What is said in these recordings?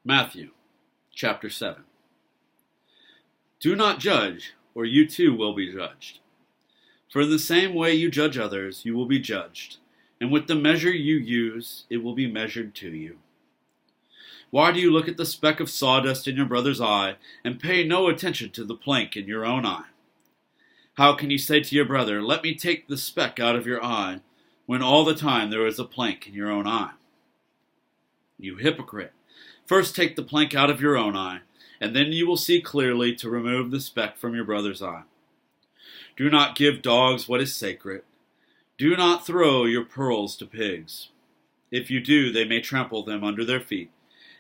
Matthew chapter 7. Do not judge, or you too will be judged. For in the same way you judge others, you will be judged, and with the measure you use, it will be measured to you. Why do you look at the speck of sawdust in your brother's eye, and pay no attention to the plank in your own eye? How can you say to your brother, "Let me take the speck out of your eye," when all the time there is a plank in your own eye? You hypocrite! First take the plank out of your own eye, and then you will see clearly to remove the speck from your brother's eye. Do not give dogs what is sacred. Do not throw your pearls to pigs. If you do, they may trample them under their feet,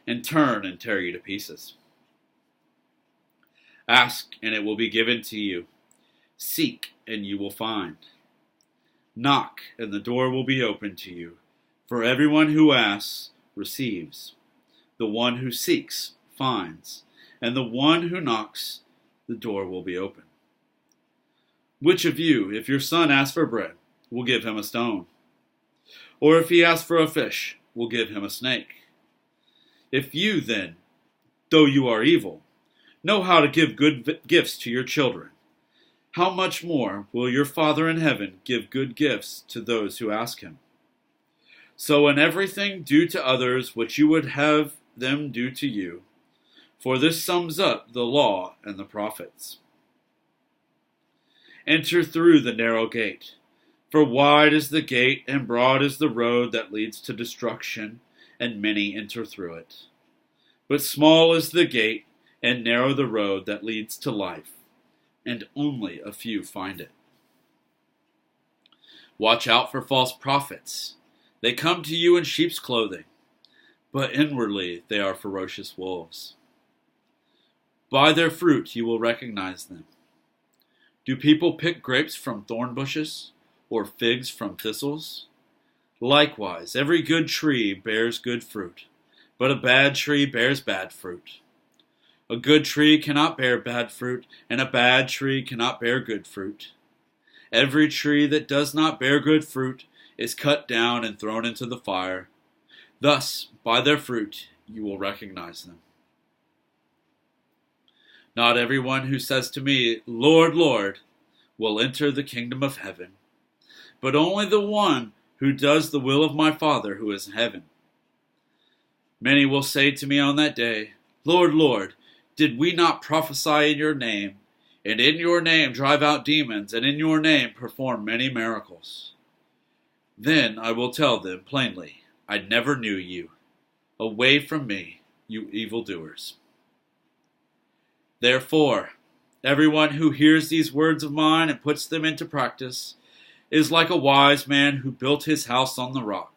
and turn and tear you to pieces. Ask, and it will be given to you. Seek, and you will find. Knock, and the door will be opened to you. For everyone who asks receives. The one who seeks finds, and the one who knocks, the door will be open. Which of you, if your son asks for bread, will give him a stone? Or if he asks for a fish, will give him a snake? If you then, though you are evil, know how to give good gifts to your children, how much more will your Father in heaven give good gifts to those who ask him? So in everything do to others what you would have them do to you, for this sums up the law and the prophets. Enter through the narrow gate, for wide is the gate and broad is the road that leads to destruction, and many enter through it. But small is the gate and narrow the road that leads to life, and only a few find it. Watch out for false prophets. They come to you in sheep's clothing, but inwardly they are ferocious wolves. By their fruit you will recognize them. Do people pick grapes from thorn bushes, or figs from thistles? Likewise, every good tree bears good fruit, but a bad tree bears bad fruit. A good tree cannot bear bad fruit, and a bad tree cannot bear good fruit. Every tree that does not bear good fruit is cut down and thrown into the fire. Thus, by their fruit, you will recognize them. Not everyone who says to me, "Lord, Lord," will enter the kingdom of heaven, but only the one who does the will of my Father who is in heaven. Many will say to me on that day, "Lord, Lord, did we not prophesy in your name, and in your name drive out demons, and in your name perform many miracles?" Then I will tell them plainly, "I never knew you. Away from me, you evildoers." Therefore, everyone who hears these words of mine and puts them into practice is like a wise man who built his house on the rock.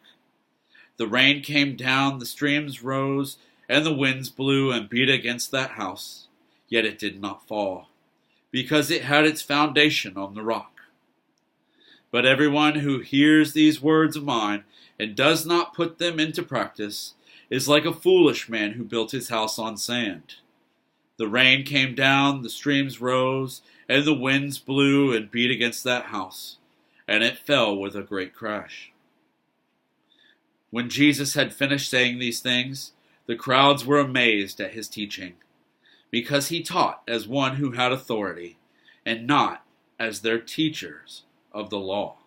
The rain came down, the streams rose, and the winds blew and beat against that house, yet it did not fall, because it had its foundation on the rock. But everyone who hears these words of mine and does not put them into practice is like a foolish man who built his house on sand. The rain came down, the streams rose, and the winds blew and beat against that house, and it fell with a great crash. When Jesus had finished saying these things, the crowds were amazed at his teaching, because he taught as one who had authority, and not as their teachers of the law.